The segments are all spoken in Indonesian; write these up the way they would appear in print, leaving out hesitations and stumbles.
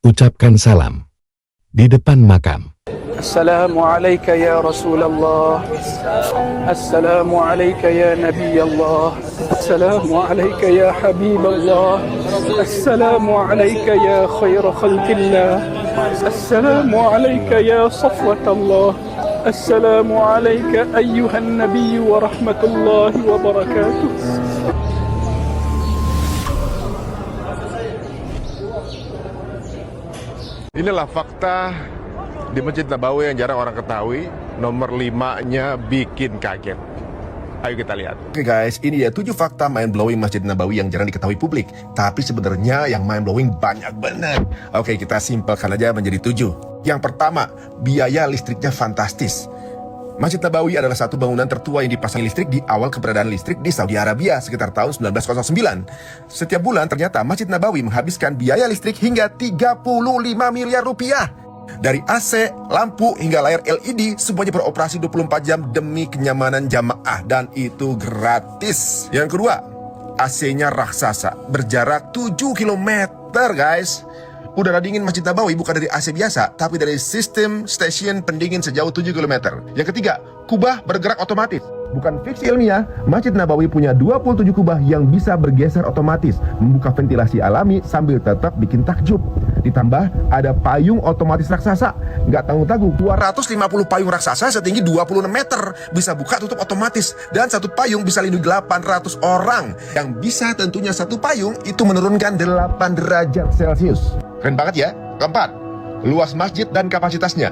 ucapkan salam di depan makam. Assalamualaikum ya Rasulullah. Assalamualaikum ya Nabi Allah. Assalamualaikum ya Habib Allah. Assalamualaikum ya khair khalqillah. Assalamualaikum ya safwat Allah. Assalamualaikum ayyuhan Nabi wa rahmatullahi wa barakatuh. Inilah fakta di Masjid Nabawi yang jarang orang ketahui. Nomor 5-nya bikin kaget. Ayo kita lihat. Oke guys, ini dia 7 fakta mind-blowing Masjid Nabawi yang jarang diketahui publik. Tapi sebenarnya yang mind-blowing banyak bener. Oke, kita simpelkan aja menjadi 7. Yang pertama, biaya listriknya fantastis. Masjid Nabawi adalah satu bangunan tertua yang dipasangi listrik di awal keberadaan listrik di Saudi Arabia sekitar tahun 1909. Setiap bulan ternyata Masjid Nabawi menghabiskan biaya listrik hingga 35 miliar rupiah. Dari AC, lampu, hingga layar LED, semuanya beroperasi 24 jam demi kenyamanan jamaah. Dan itu gratis. Yang kedua, AC-nya raksasa, berjarak 7 km guys. Udara dingin Masjid Nabawi bukan dari AC biasa, tapi dari sistem stasiun pendingin sejauh 7 km. Yang ketiga, kubah bergerak otomatis. Bukan fiksi ilmiah, Masjid Nabawi punya 27 kubah yang bisa bergeser otomatis, membuka ventilasi alami sambil tetap bikin takjub. Ditambah ada payung otomatis raksasa, nggak tanggung-tanggung, 250 payung raksasa setinggi 26 meter, bisa buka tutup otomatis, dan satu payung bisa lindungi 800 orang. Yang bisa tentunya satu payung itu menurunkan 8 derajat Celcius. Keren banget ya. Keempat, luas masjid dan kapasitasnya.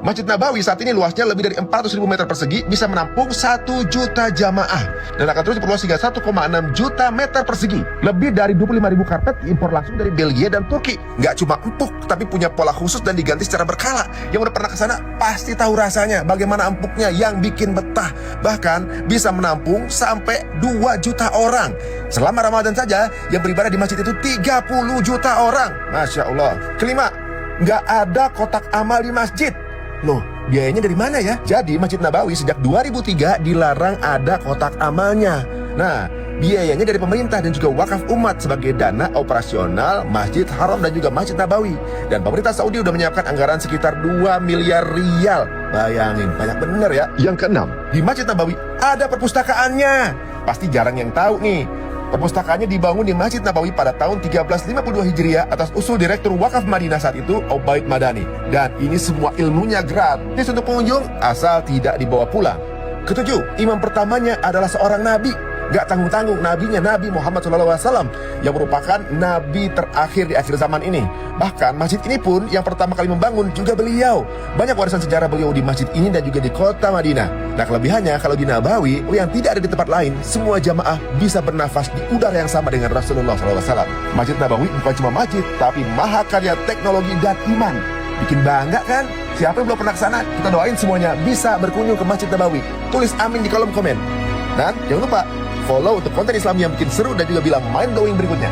Masjid Nabawi saat ini luasnya lebih dari 400.000 meter persegi, bisa menampung 1 juta jamaah, dan akan terus diperluas hingga 1,6 juta meter persegi. Lebih dari 25.000 karpet impor langsung dari Belgia dan Turki. Nggak cuma empuk, tapi punya pola khusus dan diganti secara berkala. Yang udah pernah kesana pasti tahu rasanya bagaimana empuknya yang bikin betah. Bahkan bisa menampung sampai 2 juta orang. Selama Ramadan saja, yang beribadah di masjid itu 30 juta orang. Masya Allah. Kelima, nggak ada kotak amal di masjid. Loh, biayanya dari mana ya? Jadi Masjid Nabawi sejak 2003 dilarang ada kotak amalnya. Nah, biayanya dari pemerintah dan juga wakaf umat sebagai dana operasional Masjid Haram dan juga Masjid Nabawi. Dan pemerintah Saudi udah menyiapkan anggaran sekitar 2 miliar rial. Bayangin, banyak bener ya. Yang keenam, di Masjid Nabawi ada perpustakaannya. Pasti jarang yang tahu nih. Perpustakaannya dibangun di Masjid Nabawi pada tahun 1352 Hijriah atas usul Direktur Wakaf Madinah saat itu, Ubaid Madani. Dan ini semua ilmunya gratis untuk pengunjung asal tidak dibawa pulang. Ketujuh, imam pertamanya adalah seorang nabi. Gak tanggung-tanggung, nabinya Nabi Muhammad SAW yang merupakan nabi terakhir di akhir zaman ini. Bahkan masjid ini pun yang pertama kali membangun juga beliau. Banyak warisan sejarah beliau di masjid ini dan juga di kota Madinah. Nah, kelebihannya kalau di Nabawi yang tidak ada di tempat lain, semua jamaah bisa bernafas di udara yang sama dengan Rasulullah SAW. Masjid Nabawi bukan cuma masjid, tapi mahakarya teknologi dan iman. Bikin bangga kan? Siapa yang belum pernah ke sana? Kita doain semuanya bisa berkunjung ke Masjid Nabawi. Tulis amin di kolom komen. Dan jangan lupa follow untuk konten Islam yang bikin seru dan juga bilang mind blowing berikutnya.